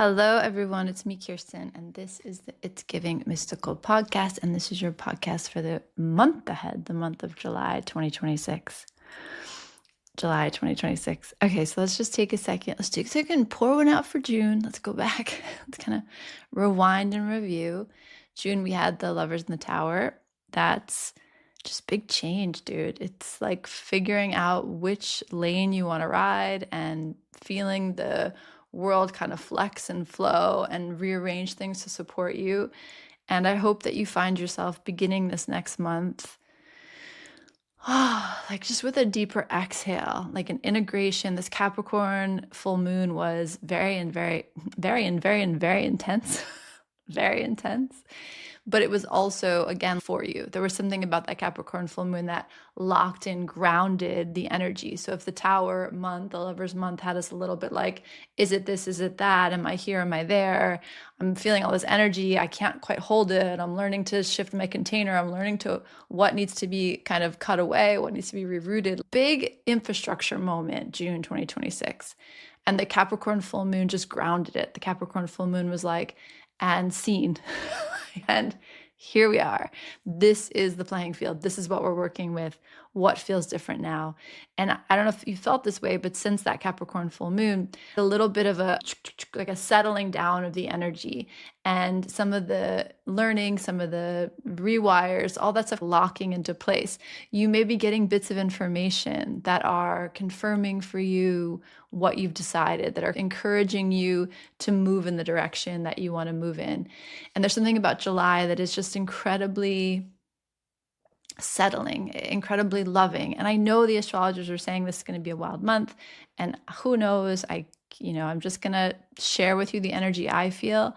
Hello, everyone. It's me, Kirsten, and this is the It's Giving Mystical podcast. And this is your podcast for the month ahead, the month of July 2026. July 2026. Okay, so let's just take a second. Let's take a second and pour one out for June. Let's go back. Let's kind of rewind and review. June, we had the Lovers in the Tower. That's just big change, dude. It's like figuring out which lane you want to ride and feeling the world kind of flex and flow and rearrange things to support you. And I hope that you find yourself beginning this next month, like just with a deeper exhale, like an integration. This Capricorn full moon was very intense, very intense. But it was also, again, for you. There was something about that Capricorn full moon that locked in, grounded the energy. So if the Tower month, the Lover's month, had us a little bit like, is it this, is it that? Am I here, am I there? I'm feeling all this energy. I can't quite hold it. I'm learning to shift my container. I'm learning to what needs to be kind of cut away, what needs to be rerouted. Big infrastructure moment, June 2026. And the Capricorn full moon just grounded it. The Capricorn full moon was like, and seen. And here we are. This is the playing field. This is what we're working with. What feels different now? And I don't know if you felt this way, but since that Capricorn full moon, a little bit of a settling down of the energy and some of the learning, some of the rewires, all that stuff locking into place. You may be getting bits of information that are confirming for you what you've decided, that are encouraging you to move in the direction that you want to move in. And there's something about July that is just incredibly settling, incredibly loving. And I know the astrologers are saying this is going to be a wild month, and who knows, I'm just going to share with you the energy I feel.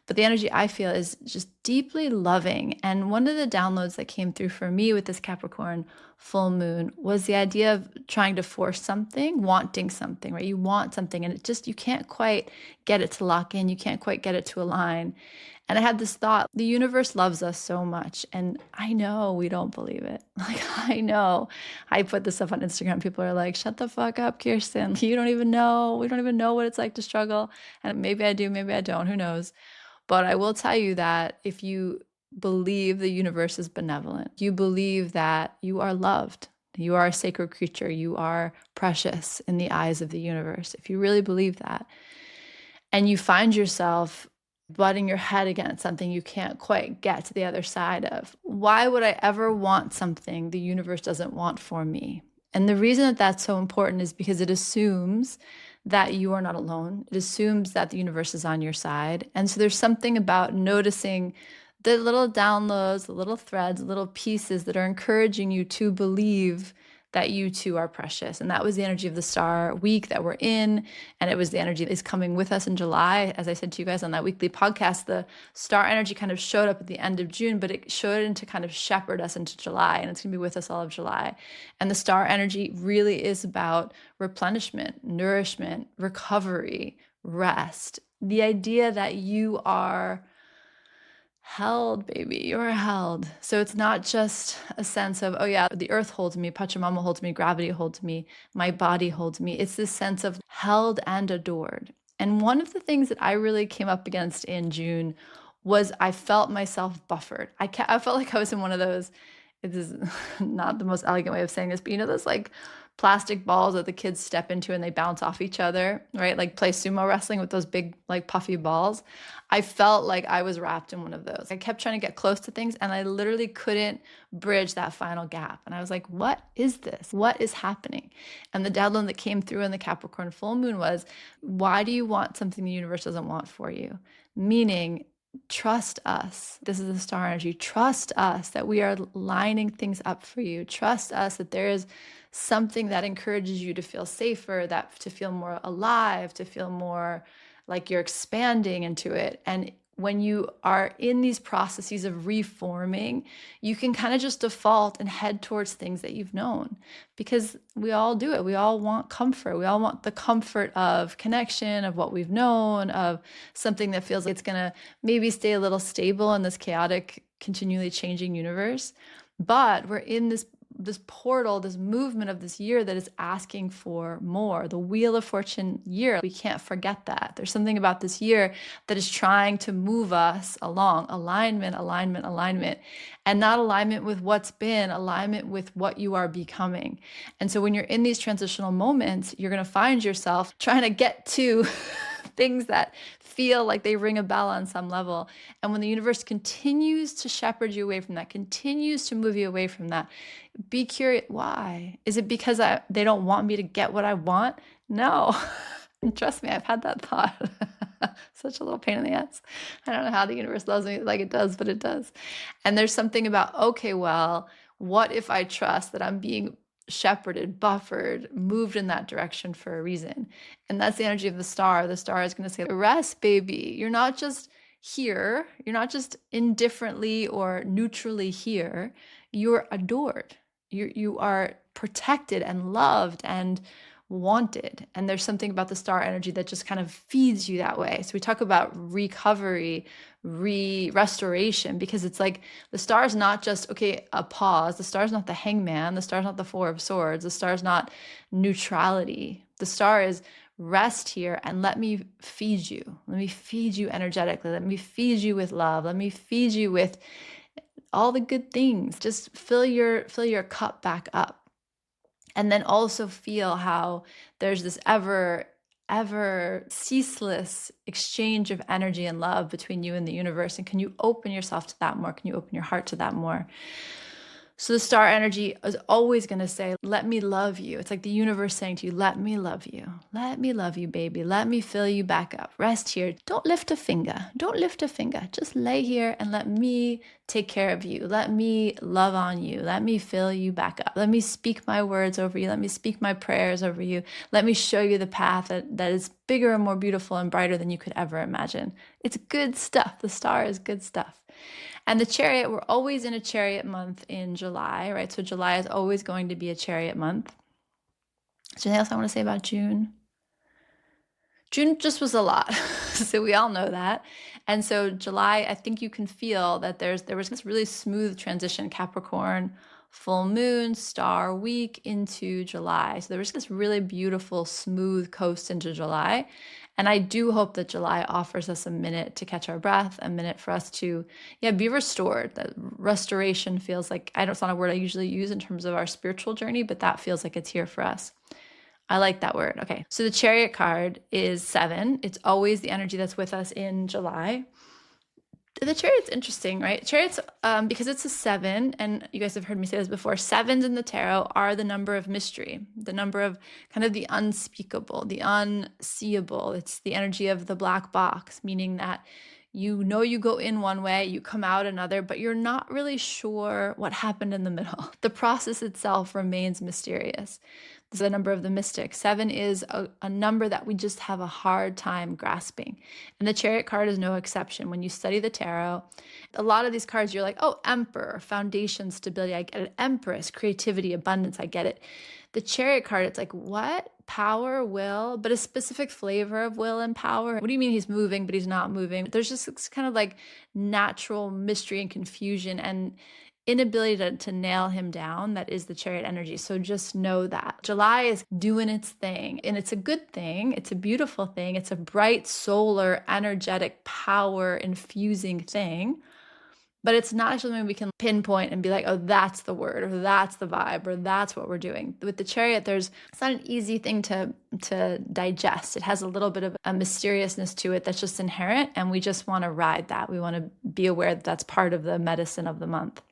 But the energy I feel is just deeply loving. And one of the downloads that came through for me with this Capricorn full moon was the idea of trying to force something, wanting something, right? You want something and you can't quite get it to lock in. You can't quite get it to align. And I had this thought, the universe loves us so much. And I know we don't believe it. Like, I know I put this stuff on Instagram. People are like, shut the fuck up, Kirsten. You don't even know. We don't even know what it's like to struggle. And maybe I do, maybe I don't. Who knows? But I will tell you that if you believe the universe is benevolent, you believe that you are loved, you are a sacred creature, you are precious in the eyes of the universe. If you really believe that, and you find yourself butting your head against something you can't quite get to the other side of, why would I ever want something the universe doesn't want for me? And the reason that that's so important is because it assumes that you are not alone. It assumes that the universe is on your side. And so there's something about noticing the little downloads, the little threads, the little pieces that are encouraging you to believe that you too are precious. And that was the energy of the star week that we're in. And it was the energy that is coming with us in July. As I said to you guys on that weekly podcast, the star energy kind of showed up at the end of June, but it showed in to kind of shepherd us into July. And it's going to be with us all of July. And the star energy really is about replenishment, nourishment, recovery, rest. The idea that you are held, baby, you're held. So it's not just a sense of, oh yeah, the earth holds me, Pachamama holds me, gravity holds me, my body holds me. It's this sense of held and adored. And one of the things that I really came up against in June was I felt myself buffered. I felt like I was in one of those, it is not the most elegant way of saying this, but those like plastic balls that the kids step into and they bounce off each other, right? Like play sumo wrestling with those big, like puffy balls. I felt like I was wrapped in one of those. I kept trying to get close to things and I literally couldn't bridge that final gap. And I was like, what is this? What is happening? And the download that came through in the Capricorn full moon was, why do you want something the universe doesn't want for you? Meaning, trust us. This is the star energy. Trust us that we are lining things up for you. Trust us that there is something that encourages you to feel safer, that to feel more alive, to feel more like you're expanding into it. And when you are in these processes of reforming, you can kind of just default and head towards things that you've known, because we all do it. We all want comfort. We all want the comfort of connection, of what we've known, of something that feels like it's going to maybe stay a little stable in this chaotic, continually changing universe. But we're in this this portal, this movement of this year that is asking for more. The Wheel of Fortune year, we can't forget that. There's something about this year that is trying to move us along. Alignment, alignment, alignment. And not alignment with what's been, alignment with what you are becoming. And so when you're in these transitional moments, you're going to find yourself trying to get to things that feel like they ring a bell on some level. And when the universe continues to shepherd you away from that, continues to move you away from that, be curious. Why? Is it because they don't want me to get what I want? No. Trust me, I've had that thought. Such a little pain in the ass. I don't know how the universe loves me like it does, but it does. And there's something about, okay, well, what if I trust that I'm being shepherded, buffered, moved in that direction for a reason? And that's the energy of the star. The star is going to say, rest, baby. You're not just here. You're not just indifferently or neutrally here. You're adored. You are protected and loved and wanted. And there's something about the star energy that just kind of feeds you that way. So we talk about recovery, restoration, because it's like the star is not just, okay, a pause. The star is not the hangman. The star is not the four of swords. The star is not neutrality. The star is rest here and let me feed you. Let me feed you energetically. Let me feed you with love. Let me feed you with all the good things. Just fill your cup back up. And then also feel how there's this ever ceaseless exchange of energy and love between you and the universe. And can you open yourself to that more? Can you open your heart to that more? So the star energy is always going to say, let me love you. It's like the universe saying to you, let me love you. Let me love you, baby. Let me fill you back up. Rest here. Don't lift a finger. Don't lift a finger. Just lay here and let me take care of you. Let me love on you. Let me fill you back up. Let me speak my words over you. Let me speak my prayers over you. Let me show you the path that is bigger and more beautiful and brighter than you could ever imagine. It's good stuff. The star is good stuff. And the chariot, we're always in a chariot month in July, right? So July is always going to be a chariot month. Is there anything else I want to say about June? June just was a lot. So we all know that. And so July, I think you can feel that there was this really smooth transition, Capricorn, full moon, star week into July. So there was this really beautiful, smooth coast into July. And I do hope that July offers us a minute to catch our breath, a minute for us to, be restored. That restoration feels like, it's not a word I usually use in terms of our spiritual journey, but that feels like it's here for us. I like that word. Okay. So the chariot card is 7. It's always the energy that's with us in July. The chariot's interesting, right? Chariots, because it's a 7, and you guys have heard me say this before, 7s in the tarot are the number of mystery, the number of kind of the unspeakable, the unseeable. It's the energy of the black box, meaning that you go in one way, you come out another, but you're not really sure what happened in the middle. The process itself remains mysterious. This is the number of the mystic. 7 is a number that we just have a hard time grasping. And the chariot card is no exception. When you study the tarot, a lot of these cards, you're like, oh, emperor, foundation, stability, I get it. Empress, creativity, abundance, I get it. The chariot card, it's like, what? Power, will, but a specific flavor of will and power. What do you mean he's moving, but he's not moving? There's just this kind of like natural mystery and confusion and inability to nail him down. That is the chariot energy. So just know that July is doing its thing, and it's a good thing. It's a beautiful thing. It's a bright, solar, energetic, power infusing thing. But it's not something we can pinpoint and be like, oh, that's the word, or that's the vibe, or that's what we're doing. With the chariot, it's not an easy thing to digest. It has a little bit of a mysteriousness to it that's just inherent, and we just want to ride that. We want to be aware that that's part of the medicine of the month.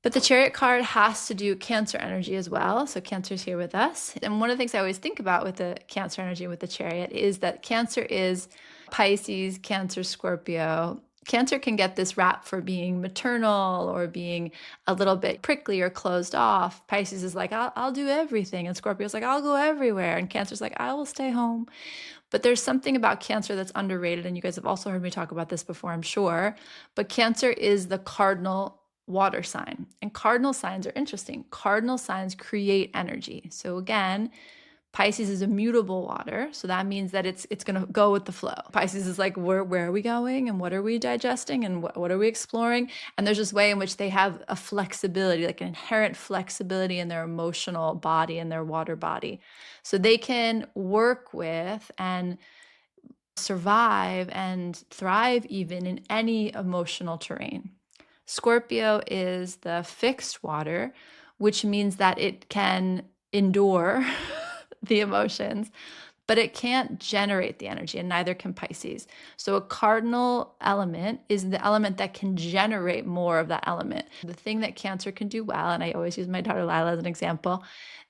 But the chariot card has to do Cancer energy as well. So Cancer's here with us. And one of the things I always think about with the Cancer energy with the chariot is that Cancer is Pisces, Cancer, Scorpio. Cancer can get this rap for being maternal or being a little bit prickly or closed off. Pisces is like, I'll do everything. And Scorpio's like, I'll go everywhere. And Cancer's like, I will stay home. But there's something about Cancer that's underrated. And you guys have also heard me talk about this before, I'm sure. But Cancer is the cardinal water sign. And cardinal signs are interesting. Cardinal signs create energy. So again, Pisces is immutable water, so that means that it's going to go with the flow. Pisces is like, where are we going, and what are we digesting, and what are we exploring? And there's this way in which they have a flexibility, like an inherent flexibility in their emotional body and their water body. So they can work with and survive and thrive even in any emotional terrain. Scorpio is the fixed water, which means that it can endure the emotions, but it can't generate the energy, and neither can Pisces. So a cardinal element is the element that can generate more of that element. The thing that Cancer can do well, and I always use my daughter Lila as an example,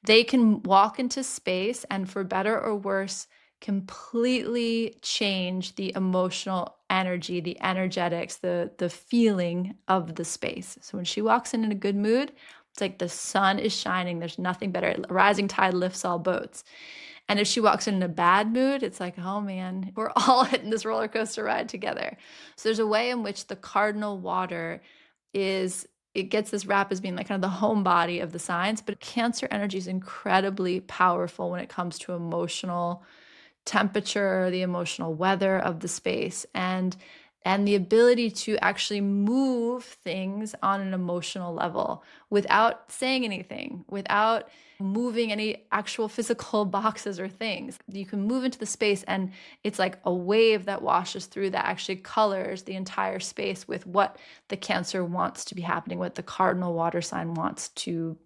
they can walk into space and, for better or worse, completely change the emotional energy, the energetics, the feeling of the space. So when she walks in a good mood, it's like the sun is shining. There's nothing better. A rising tide lifts all boats. And if she walks in a bad mood, it's like, oh man, we're all hitting this roller coaster ride together. So there's a way in which the cardinal water it gets this rap as being like kind of the home body of the signs, but Cancer energy is incredibly powerful when it comes to emotional temperature, the emotional weather of the space, and the ability to actually move things on an emotional level without saying anything, without moving any actual physical boxes or things. You can move into the space, and it's like a wave that washes through that actually colors the entire space with what the Cancer wants to be happening, what the cardinal water sign wants to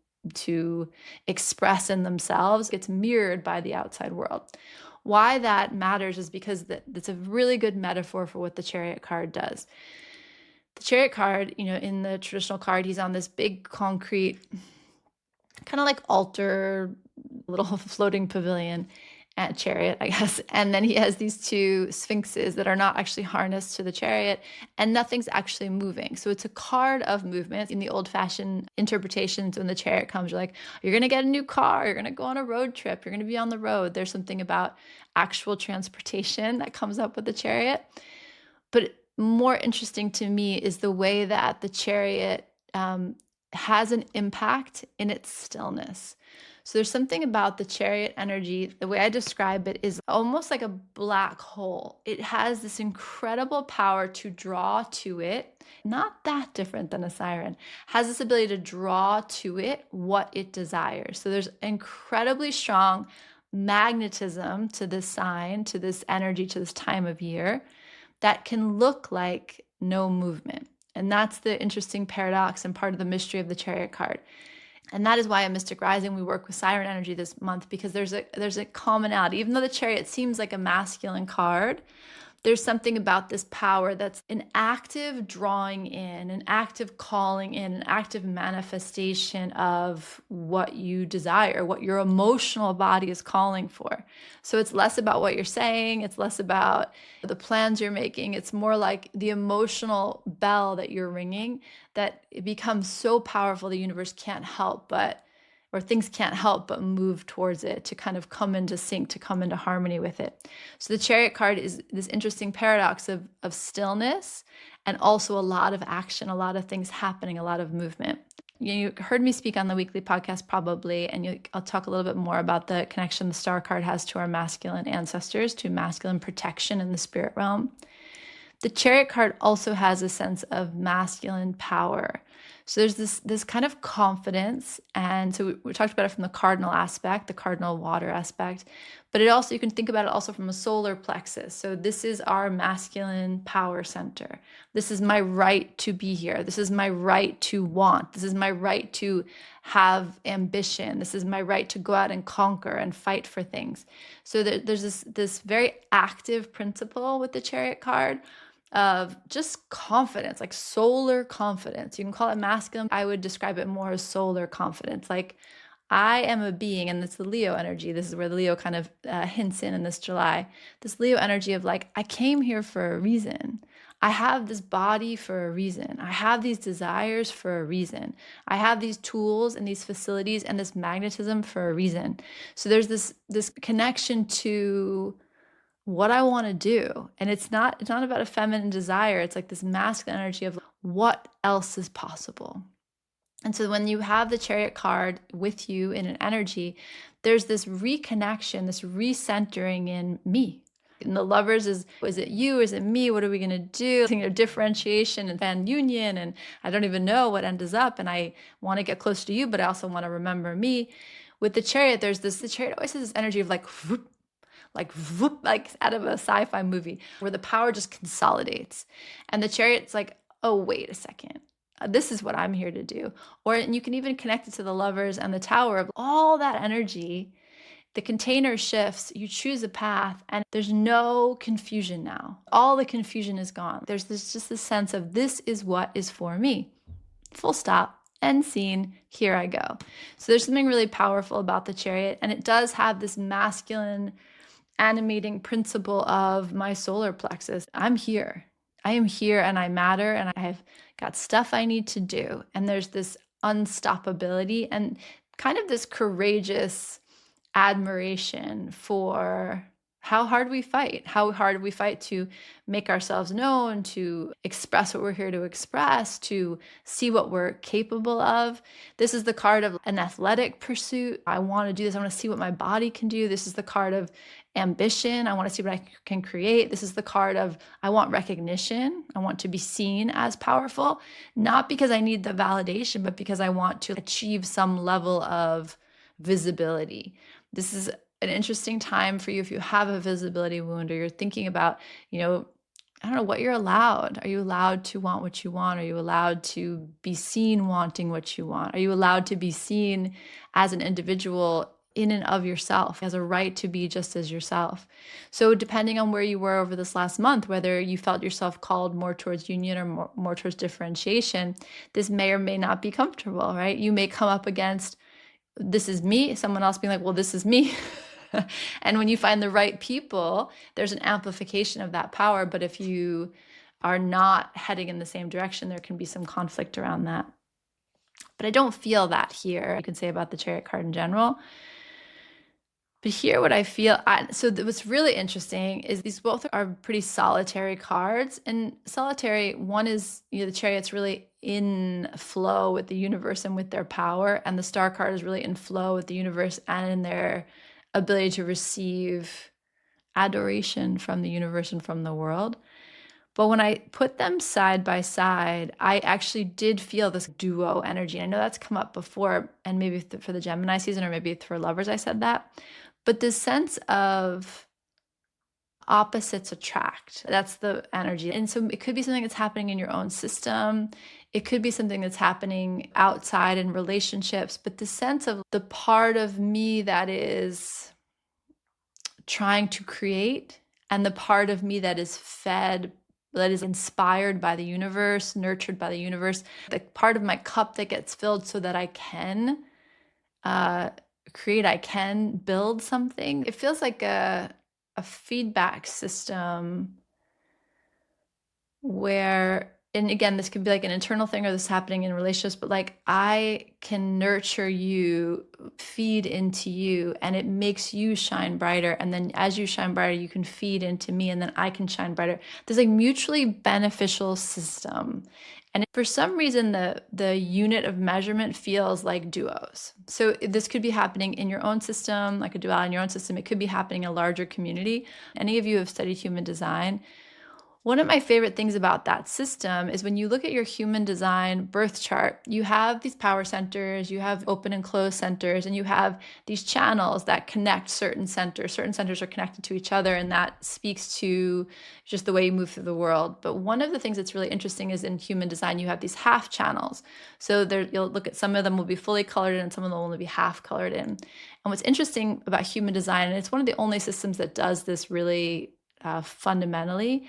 express in themselves. It's mirrored by the outside world. Why that matters is because that's a really good metaphor for what the Chariot card does. The Chariot card, in the traditional card, he's on this big concrete, kind of like altar, little floating pavilion at chariot, I guess. And then he has these two sphinxes that are not actually harnessed to the chariot, and nothing's actually moving. So it's a card of movement. In the old-fashioned interpretations, when the chariot comes, you're like, you're going to get a new car, you're going to go on a road trip, you're going to be on the road. There's something about actual transportation that comes up with the chariot. But more interesting to me is the way that the chariot has an impact in its stillness. So there's something about the chariot energy, the way I describe it is almost like a black hole. It has this incredible power to draw to it, not that different than a siren, has this ability to draw to it what it desires. So there's incredibly strong magnetism to this sign, to this energy, to this time of year that can look like no movement. And that's the interesting paradox and part of the mystery of the chariot card. And that is why at Mystic Rising we work with siren energy this month, because there's a commonality. Even though the chariot seems like a masculine card, there's something about this power that's an active drawing in, an active calling in, an active manifestation of what you desire, what your emotional body is calling for. So it's less about what you're saying, it's less about the plans you're making, it's more like the emotional bell that you're ringing that it becomes so powerful the universe can't help but, or things can't help but move towards it, to kind of come into sync, to come into harmony with it. So the chariot card is this interesting paradox of stillness and also a lot of action, a lot of things happening, a lot of movement. You heard me speak on the weekly podcast probably, and I'll talk a little bit more about the connection the star card has to our masculine ancestors, to masculine protection in the spirit realm. The chariot card also has a sense of masculine power. So there's this kind of confidence. And so we talked about it from the cardinal aspect, the cardinal water aspect, but you can think about it also from a solar plexus. So this is our masculine power center. This is my right to be here. This is my right to want. This is my right to have ambition. This is my right to go out and conquer and fight for things. So there's this very active principle with the chariot card of just confidence, like solar confidence. You can call it masculine. I would describe it more as solar confidence. Like, I am a being, and it's the Leo energy. This is where the Leo kind of hints in this July. This Leo energy of like, I came here for a reason. I have this body for a reason. I have these desires for a reason. I have these tools and these facilities and this magnetism for a reason. So there's this connection to what I want to do. And it's not about a feminine desire. It's like this masculine energy of what else is possible. And so when you have the chariot card with you in an energy, there's this reconnection, this recentering in me. And the lovers is it you? Is it me? What are we going to do? Differentiation and fan union. And I don't even know what ends up. And I want to get close to you, but I also want to remember me. With the chariot, the chariot always has this energy of like, whoop, like whoop, like out of a sci-fi movie where the power just consolidates. And the chariot's like, oh, wait a second. This is what I'm here to do. Or and you can even connect it to the lovers and the tower of all that energy. The container shifts, you choose a path, and there's no confusion now. All the confusion is gone. There's just this sense of this is what is for me. Full stop. End scene. Here I go. So there's something really powerful about the chariot, and it does have this masculine animating principle of my solar plexus. I'm here. I am here and I matter and I've got stuff I need to do. And there's this unstoppability and kind of this courageous admiration for how hard we fight to make ourselves known, to express what we're here to express, to see what we're capable of. This is the card of an athletic pursuit. I want to do this. I want to see what my body can do. This is the card of ambition. I want to see what I can create. This is the card of I want recognition. I want to be seen as powerful, not because I need the validation, but because I want to achieve some level of visibility. This is an interesting time for you if you have a visibility wound or you're thinking about, I don't know what you're allowed. Are you allowed to want what you want? Are you allowed to be seen wanting what you want? Are you allowed to be seen as an individual in and of yourself, as a right to be just as yourself? So depending on where you were over this last month, whether you felt yourself called more towards union or more towards differentiation, this may or may not be comfortable, right? You may come up against this is me, someone else being like, well, this is me. And when you find the right people, there's an amplification of that power. But if you are not heading in the same direction, there can be some conflict around that. But I don't feel that here. You can say about the Chariot card in general. But here, what I feel, what's really interesting is these both are pretty solitary cards. And solitary, one is, the Chariot's really in flow with the universe and with their power. And the Star card is really in flow with the universe and in their ability to receive adoration from the universe and from the world. But when I put them side by side, I actually did feel this duo energy. I know that's come up before, and maybe for the Gemini season, or maybe for lovers, I said that. But this sense of opposites attract, that's the energy. And so it could be something that's happening in your own system. It could be something that's happening outside in relationships. But the sense of the part of me that is trying to create and the part of me that is fed, that is inspired by the universe, nurtured by the universe, the part of my cup that gets filled so that I can create, I can build something. It feels like a feedback system where, and again, this could be like an internal thing or this happening in relationships, but like I can nurture you, feed into you, and it makes you shine brighter. And then as you shine brighter, you can feed into me, and then I can shine brighter. There's like mutually beneficial system. And for some reason, the unit of measurement feels like duos. So this could be happening in your own system, like a duality in your own system. It could be happening in a larger community. Any of you who have studied human design, one of my favorite things about that system is when you look at your human design birth chart, you have these power centers, you have open and closed centers, and you have these channels that connect certain centers. Certain centers are connected to each other, and that speaks to just the way you move through the world. But one of the things that's really interesting is in human design, you have these half channels. So you'll look at some of them will be fully colored in, and some of them will only be half colored in. And what's interesting about human design, and it's one of the only systems that does this really fundamentally,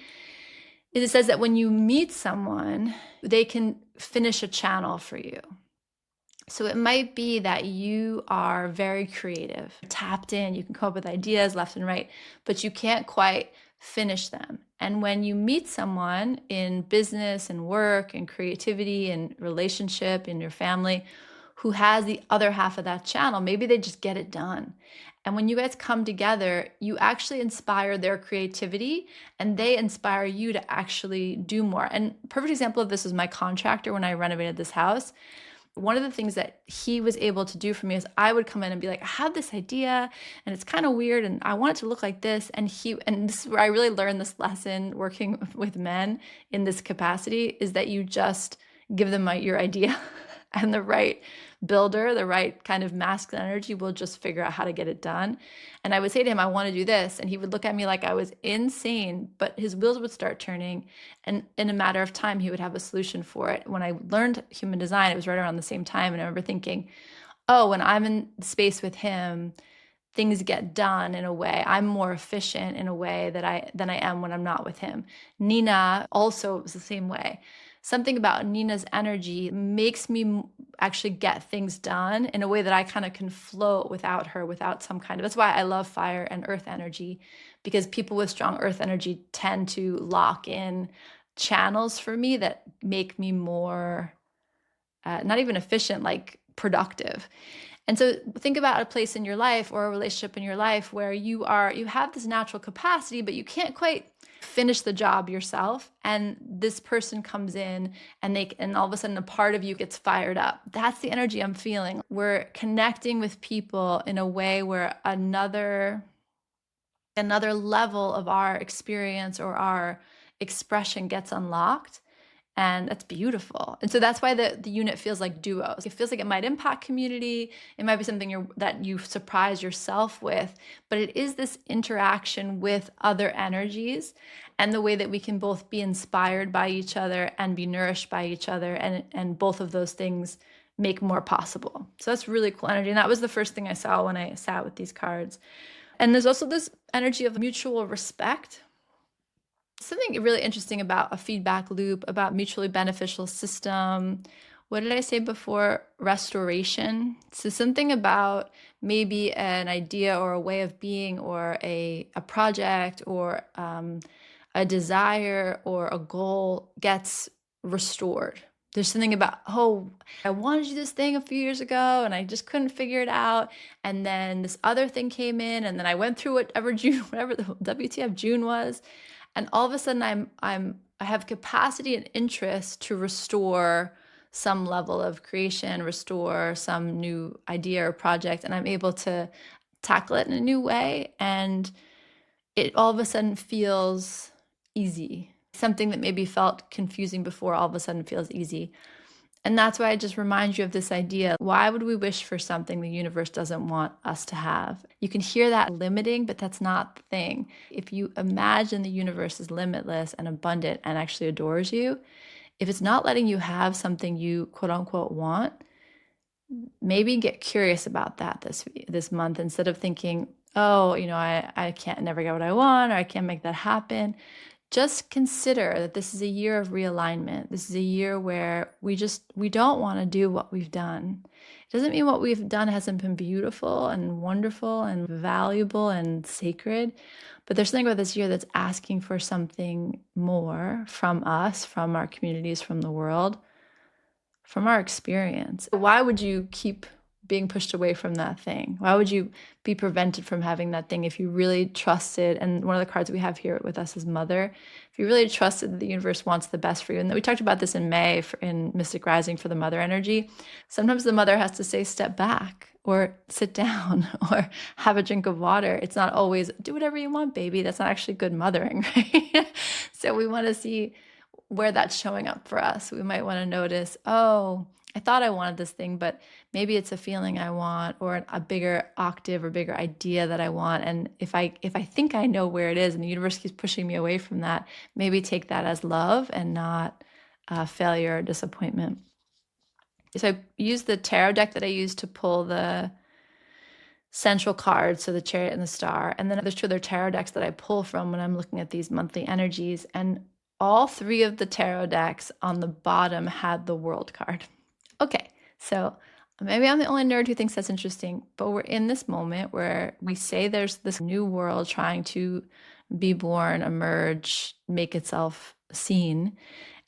is it says that when you meet someone, they can finish a channel for you. So it might be that you are very creative, tapped in, you can come up with ideas left and right, but you can't quite finish them. And when you meet someone in business and work and creativity and relationship in your family who has the other half of that channel, maybe they just get it done. And when you guys come together, you actually inspire their creativity and they inspire you to actually do more. And perfect example of this is my contractor when I renovated this house. One of the things that he was able to do for me is I would come in and be like, I have this idea and it's kind of weird and I want it to look like this. And this is where I really learned this lesson working with men in this capacity, is that you just give them your idea and the right builder, the right kind of masculine energy will just figure out how to get it done. And I would say to him, I want to do this. And he would look at me like I was insane, but his wheels would start turning. And in a matter of time, he would have a solution for it. When I learned human design, it was right around the same time. And I remember thinking, oh, when I'm in space with him, things get done in a way. I'm more efficient in a way than I am when I'm not with him. Nina also was the same way. Something about Nina's energy makes me actually get things done in a way that I kind of can float without her, without some kind of, that's why I love fire and earth energy, because people with strong earth energy tend to lock in channels for me that make me more, not even efficient, like productive. And so think about a place in your life or a relationship in your life where you have this natural capacity, but you can't quite finish the job yourself. And this person comes in and all of a sudden a part of you gets fired up. That's the energy I'm feeling. We're connecting with people in a way where another level of our experience or our expression gets unlocked. And that's beautiful. And so that's why the unit feels like duos. It feels like it might impact community. It might be something that you surprise yourself with, but it is this interaction with other energies and the way that we can both be inspired by each other and be nourished by each other. And both of those things make more possible. So that's really cool energy. And that was the first thing I saw when I sat with these cards. And there's also this energy of mutual respect. Something really interesting about a feedback loop, about mutually beneficial system. What did I say before? Restoration. So something about maybe an idea or a way of being or a project or a desire or a goal gets restored. There's something about, oh, I wanted to do this thing a few years ago and I just couldn't figure it out. And then this other thing came in and then I went through whatever the WTF June was. And all of a sudden I have capacity and interest to restore some level of creation, restore some new idea or project, and I'm able to tackle it in a new way. And it all of a sudden feels easy. Something that maybe felt confusing before all of a sudden feels easy. And that's why I just remind you of this idea. Why would we wish for something the universe doesn't want us to have? You can hear that limiting, but that's not the thing. If you imagine the universe is limitless and abundant and actually adores you, if it's not letting you have something you quote unquote want, maybe get curious about that this month instead of thinking, oh, I can't never get what I want or I can't make that happen. Just consider that this is a year of realignment. This is a year where we don't want to do what we've done. It doesn't mean what we've done hasn't been beautiful and wonderful and valuable and sacred, but there's something about this year that's asking for something more from us, from our communities, from the world, from our experience. Why would you keep being pushed away from that thing? Why would you be prevented from having that thing if you really trusted? And one of the cards we have here with us is Mother. If you really trusted that the universe wants the best for you, and we talked about this in May in Mystic Rising for the Mother energy, sometimes the Mother has to say, step back or sit down or have a drink of water. It's not always do whatever you want, baby. That's not actually good mothering, right? So we want to see where that's showing up for us. We might want to notice, oh, I thought I wanted this thing, but maybe it's a feeling I want or a bigger octave or bigger idea that I want. And if I think I know where it is and the universe keeps pushing me away from that, maybe take that as love and not failure or disappointment. So I use the tarot deck that I use to pull the central cards, so the Chariot and the Star. And then there's two other tarot decks that I pull from when I'm looking at these monthly energies. And all three of the tarot decks on the bottom had the World card. Okay, so maybe I'm the only nerd who thinks that's interesting, but we're in this moment where we say there's this new world trying to be born, emerge, make itself seen.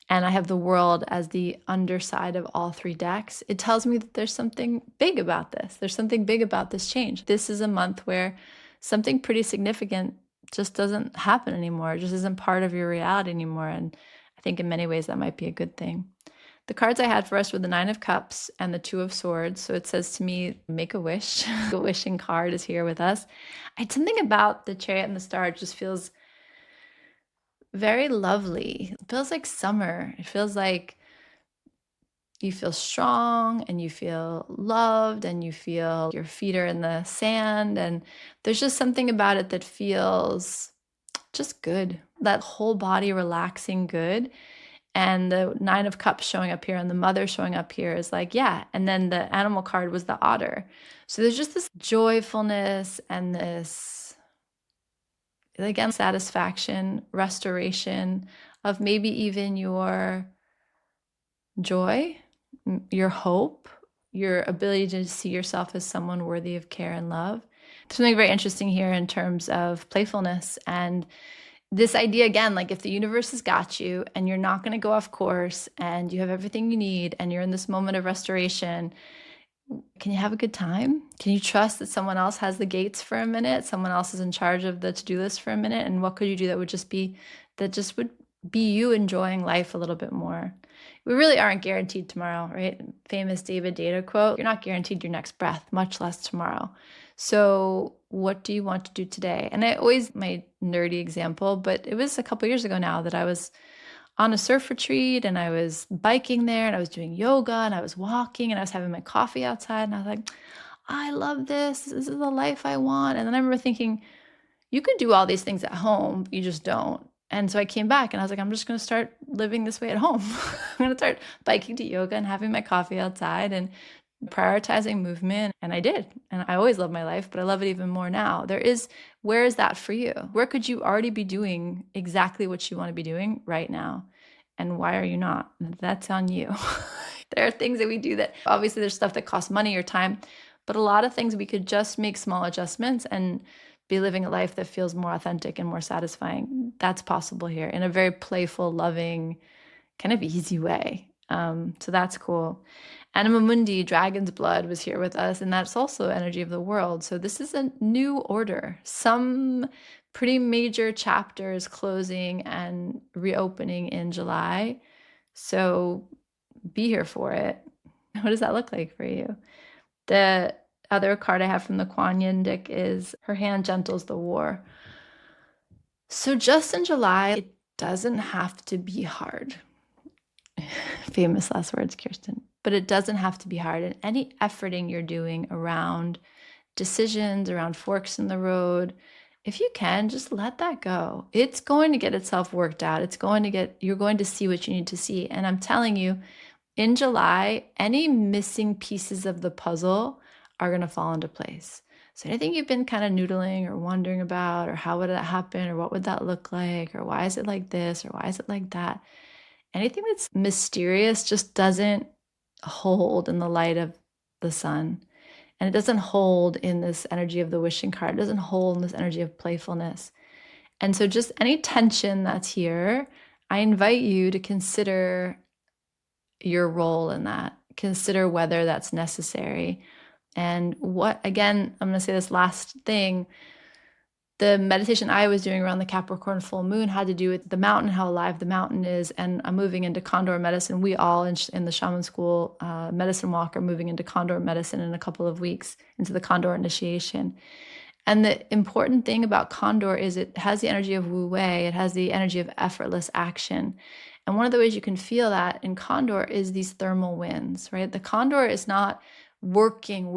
And I have the World as the underside of all three decks. It tells me that there's something big about this. There's something big about this change. This is a month where something pretty significant just doesn't happen anymore. It just isn't part of your reality anymore. And I think in many ways that might be a good thing. The cards I had for us were the Nine of Cups and the Two of Swords. So it says to me, make a wish. The wishing card is here with us. Something about the Chariot and the Star just feels very lovely. It feels like summer. It feels like you feel strong and you feel loved and you feel your feet are in the sand. And there's just something about it that feels just good. That whole body relaxing good. And the Nine of Cups showing up here and the Mother showing up here is like, yeah. And then the animal card was the otter. So there's just this joyfulness and this, again, satisfaction, restoration of maybe even your joy, your hope, your ability to see yourself as someone worthy of care and love. There's something very interesting here in terms of playfulness and this idea again, like if the universe has got you and you're not going to go off course and you have everything you need and you're in this moment of restoration, can you have a good time? Can you trust that someone else has the gates for a minute? Someone else is in charge of the to-do list for a minute? And what could you do that would just be you enjoying life a little bit more? We really aren't guaranteed tomorrow, right? Famous David Data quote, you're not guaranteed your next breath, much less tomorrow. So what do you want to do today? And I always, my nerdy example, but it was a couple years ago now that I was on a surf retreat and I was biking there and I was doing yoga and I was walking and I was having my coffee outside and I was like, I love this. This is the life I want. And then I remember thinking, you could do all these things at home, you just don't. And so I came back and I was like, I'm just going to start living this way at home. I'm going to start biking to yoga and having my coffee outside and prioritizing movement. And I did. And I always love my life, but I love it even more now. Where is that for you? Where could you already be doing exactly what you want to be doing right now? And why are you not? That's on you. There are things that we do that obviously there's stuff that costs money or time, but a lot of things we could just make small adjustments and be living a life that feels more authentic and more satisfying. That's possible here in a very playful, loving, kind of easy way. So that's cool. Anima Mundi, Dragon's Blood, was here with us, and that's also energy of the world. So this is a new order. Some pretty major chapters closing and reopening in July. So be here for it. What does that look like for you? The other card I have from the Kuan Yin deck is Her Hand Gentles the War. So just in July, it doesn't have to be hard. Famous last words, Kirsten. But it doesn't have to be hard. And any efforting you're doing around decisions, around forks in the road, if you can, just let that go. It's going to get itself worked out. You're going to see what you need to see. And I'm telling you, in July, any missing pieces of the puzzle are going to fall into place. So anything you've been kind of noodling or wondering about, or how would that happen, or what would that look like, or why is it like this, or why is it like that? Anything that's mysterious just doesn't hold in the light of the sun. And it doesn't hold in this energy of the wishing card. It doesn't hold in this energy of playfulness. And so just any tension that's here, I invite you to consider your role in that. Consider whether that's necessary. And again, I'm going to say this last thing. The meditation I was doing around the Capricorn full moon had to do with the mountain, how alive the mountain is. And I'm moving into Condor medicine. We all in the shaman school medicine walk are moving into Condor medicine in a couple of weeks, into the Condor initiation. And the important thing about Condor is it has the energy of Wu Wei. It has the energy of effortless action. And one of the ways you can feel that in Condor is these thermal winds, right? The Condor is not working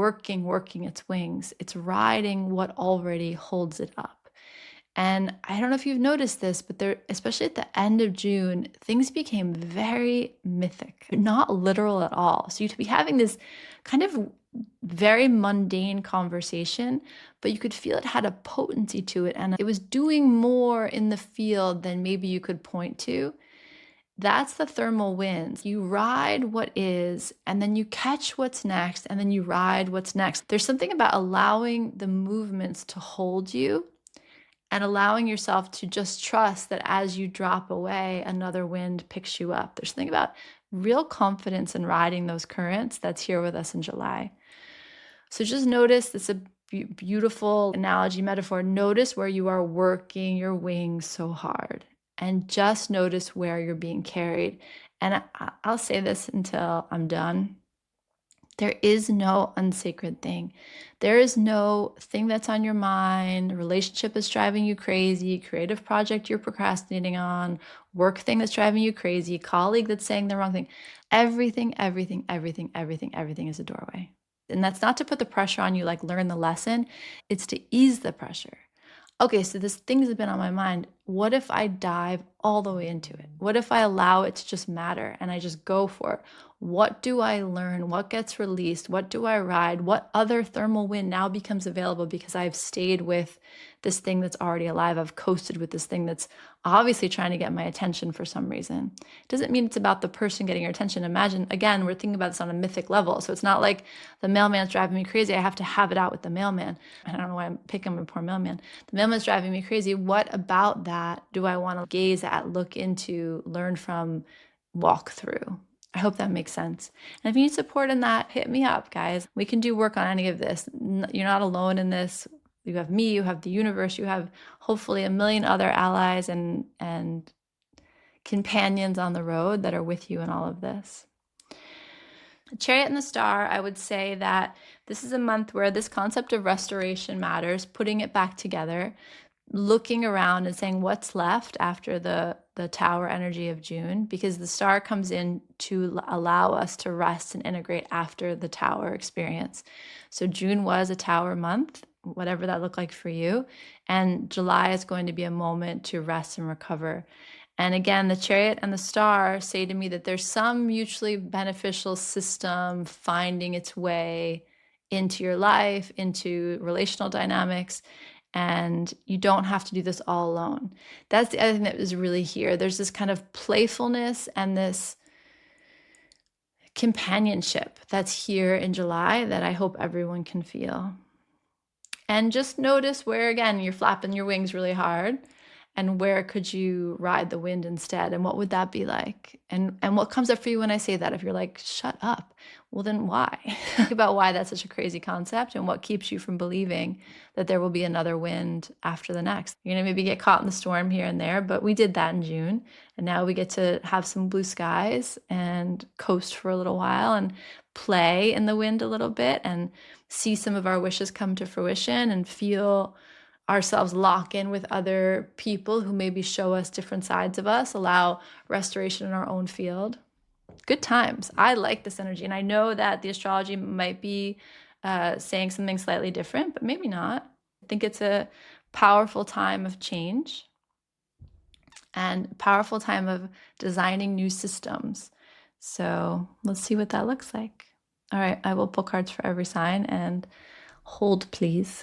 its wings. It's riding what already holds it up. And I don't know if you've noticed this, but especially at the end of June, things became very mythic, not literal at all. So you'd be having this kind of very mundane conversation, but you could feel it had a potency to it. And it was doing more in the field than maybe you could point to. That's the thermal winds. You ride what is, and then you catch what's next, and then you ride what's next. There's something about allowing the movements to hold you and allowing yourself to just trust that as you drop away, another wind picks you up. There's something about real confidence in riding those currents that's here with us in July. So just notice, it's a beautiful analogy, metaphor. Notice where you are working your wings so hard. and just notice where you're being carried. And I'll say this until I'm done. There is no unsacred thing. There is no thing that's on your mind, relationship that's driving you crazy, creative project you're procrastinating on, work thing that's driving you crazy, colleague that's saying the wrong thing. Everything is a doorway. And that's not to put the pressure on you, like learn the lesson. It's to ease the pressure. Okay, so this thing's been on my mind. What if I dive all the way into it? What if I allow it to just matter and I just go for it? What do I learn? What gets released? What do I ride? What other thermal wind now becomes available because I've stayed with this thing that's already alive? I've coasted with this thing that's obviously trying to get my attention for some reason. It doesn't mean it's about the person getting your attention. Imagine, again, we're thinking about this on a mythic level. So it's not like the mailman's driving me crazy. I have to have it out with the mailman. I don't know why I'm picking on a poor mailman. The mailman's driving me crazy. What about that do I want to gaze at, look into, learn from, walk through? I hope that makes sense. And if you need support in that, hit me up, guys. We can do work on any of this. You're not alone in this. You have me, you have the universe, you have hopefully a million other allies and companions on the road that are with you in all of this. The Chariot and the Star, I would say that this is a month where this concept of restoration matters, putting it back together, looking around and saying what's left after the Tower energy of June, because the Star comes in to allow us to rest and integrate after the Tower experience. So June was a Tower month, whatever that looked like for you, and July is going to be a moment to rest and recover. And again, the Chariot and the Star say to me that there's some mutually beneficial system finding its way into your life, into relational dynamics, and you don't have to do this all alone. That's the other thing that is really here. There's this kind of playfulness and this companionship that's here in July that I hope everyone can feel. And just notice where, again, you're flapping your wings really hard, and where could you ride the wind instead, and what would that be like, and what comes up for you when I say that? If you're like, shut up, well then why? Think about why that's such a crazy concept and what keeps you from believing that there will be another wind after the next. You're gonna maybe get caught in the storm here and there, but we did that in June, and now we get to have some blue skies and coast for a little while and play in the wind a little bit and see some of our wishes come to fruition and feel ourselves lock in with other people who maybe show us different sides of us, allow restoration in our own field. Good times. I like this energy. And I know that the astrology might be saying something slightly different, but maybe not. I think it's a powerful time of change and a powerful time of designing new systems. So let's see what that looks like. All right, I will pull cards for every sign, and hold, please.